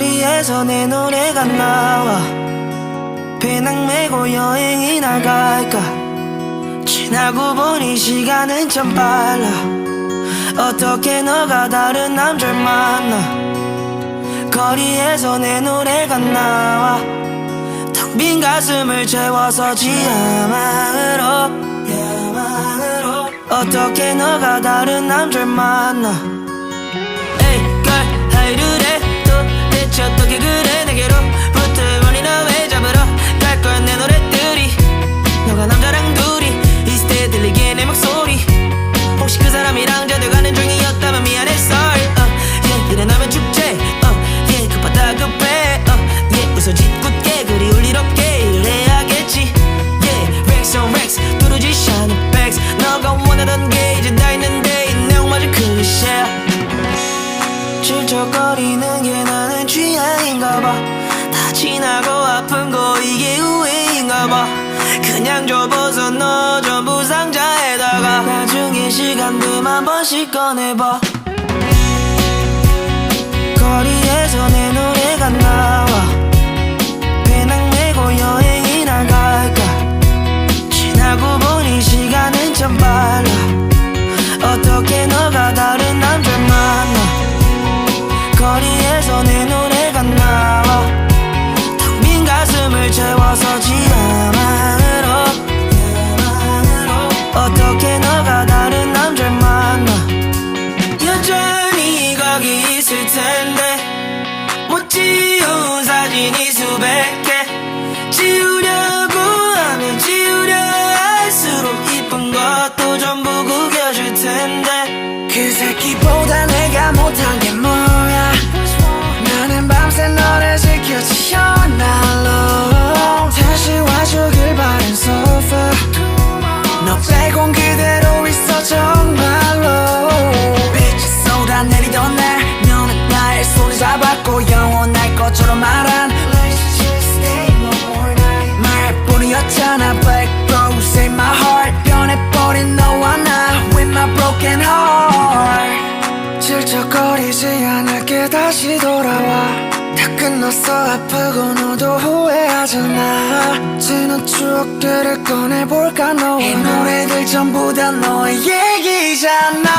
거리에서 내 노래가 나와 배낭 메고 여행이 나갈까. 지나고 보니 시간은 참 빨라. 어떻게 너가 다른 남자를 만나. 거리에서 내 노래가 나와 텅 빈 가슴을 채워서 지하망으로 어떻게 너가 다른 남자를 만나. Hey girl how you do that 도대체 어떻게 그래 내게로 붙을 원이 너 왜 잡으러 갈 거야 내 노래들이. 너가 남자랑 둘이 있을 때 들리게 내 목소리. 혹시 그 사람이랑 저들가는 중이었다면 미안해 sorry yeah 일어나면 축제 yeah 급하다 급해 yeah 웃어 짓궂게 그리 울일 없게 일을 해야겠지 yeah Rex on Rex 두루지 샤는 백스. 너가 원하던 게 이제 다 있는데 이 내용마저 클리셰야. 질척거리는 게 나는 취향인가봐. 다 지나고 아픈 거 이게 우회인가봐. 그냥 접어서 넣어 전부 상자에다가 나중에 시간 되면 한 번씩 꺼내봐. 거리에서 내 노래가 나와 배낭 메고 여행이 나갈까. 지나고 보니 시간은 참 빨라. 어떻게 너가 다른 남자를 만나. 거리에서 내 노래가 나와 텅 빈 가슴을 채워서 지하망으로 어떻게 너가 다른 남자를 만나. 여전히 거기 있을 텐데 못 지운 사진이 수백 개. 지우려고 하면 지우려 할수록 이쁜 것도 전부 구겨질 텐데. 그 새끼보다 내가 못한 게 뭐야. 나는 밤새 너를 지켰지 all night long. 다시 와주길 바란 so far. 너 빼곤 그대로 있어 정말로. 빛이 쏟아내리던 날 너는 나의 손을 잡았고 영원할 것처럼 말한 Let's just stay one more night. 말뿐이었잖아 Black rose in my heart. 변해버린 너와 나 with my broken heart. 질척거리지 않을게 다시 돌아와. 다 끝났어 아프고 너도 후회하잖아. 지난 추억들을 꺼내볼까 너와 이 노래들 전부 다 너의 얘기잖아.